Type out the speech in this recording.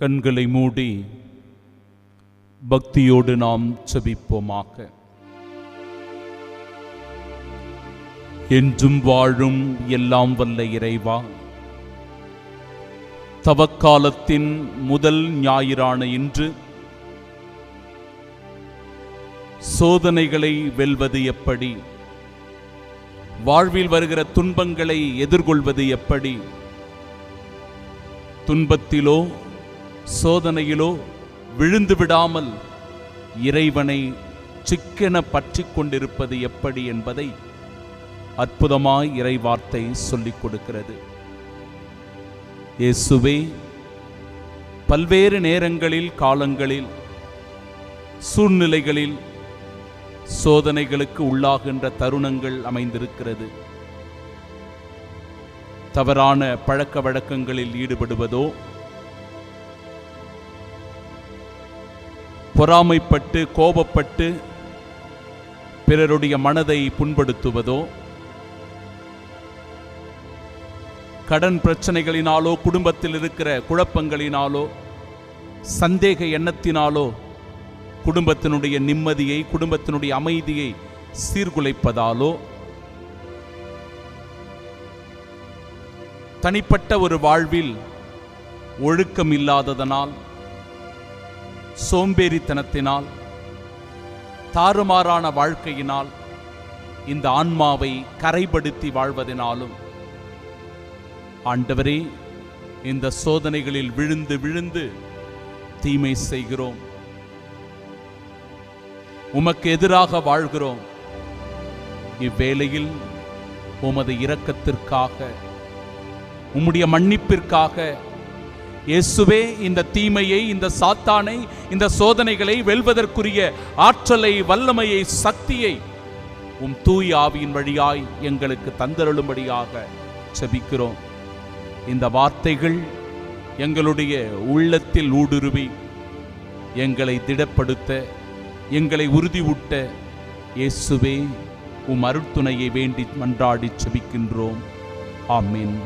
கண்களை மூடி பக்தியோடு நாம் ஜெபிப்போமாக. என்றும் வாழும் எல்லாம் வல்ல இறைவா, தவக்காலத்தின் முதல் ஞாயிறான இன்று சோதனைகளை வெல்வது எப்படி, வாழ்வில் வருகிற துன்பங்களை எதிர்கொள்வது எப்படி, துன்பத்திலோ சோதனையிலோ விழுந்து விடாமல் இறைவனை சிக்கென பற்றி கொண்டிருப்பது எப்படி என்பதை அற்புதமாய் இறைவார்த்தை சொல்லிக் கொடுக்கிறது. இயேசுவே, பல்வேறு நேரங்களில், காலங்களில், சூழ்நிலைகளில் சோதனைகளுக்கு உள்ளாகின்ற தருணங்கள் அமைந்திருக்கிறது. தவறான பழக்க வழக்கங்களில் ஈடுபடுவதோ, பொறாமைப்பட்டு கோபப்பட்டு பிறருடைய மனதை புண்படுத்துவதோ, கடன் பிரச்சனைகளினாலோ, குடும்பத்தில் இருக்கிற குழப்பங்களினாலோ, சந்தேக எண்ணத்தினாலோ குடும்பத்தினுடைய நிம்மதியை, குடும்பத்தினுடைய அமைதியை சீர்குலைப்பதாலோ, தனிப்பட்ட ஒரு வாழ்வில் ஒழுக்கம் இல்லாததனால், சோம்பேறித்தனத்தினால், தாறுமாறான வாழ்க்கையினால், இந்த ஆன்மாவை கரைப்படுத்தி வாழ்வதனாலும், ஆண்டவரே, இந்த சோதனைகளில் விழுந்து விழுந்து தீமை செய்கிறோம், உமக்கு எதிராக வாழ்கிறோம். இவ்வேளையில் உமது இரக்கத்திற்காக, உம்முடைய மன்னிப்பிற்காக இயேசுவே, இந்த தீமையை, இந்த சாத்தானை, இந்த சோதனைகளை வெல்வதற்குரிய ஆற்றலை, வல்லமையை, சக்தியை உம் தூய ஆவியின் வழியாய் எங்களுக்கு தந்தருளும்படியாக ஜெபிக்கிறோம். இந்த வார்த்தைகள் எங்களுடைய உள்ளத்தில் ஊடுருவி எங்களை திடப்படுத்த, எங்களை உறுதியூட்ட இயேசுவே, உம் அருட்துணையை வேண்டி மன்றாடி ஜெபிக்கின்றோம். ஆமென்.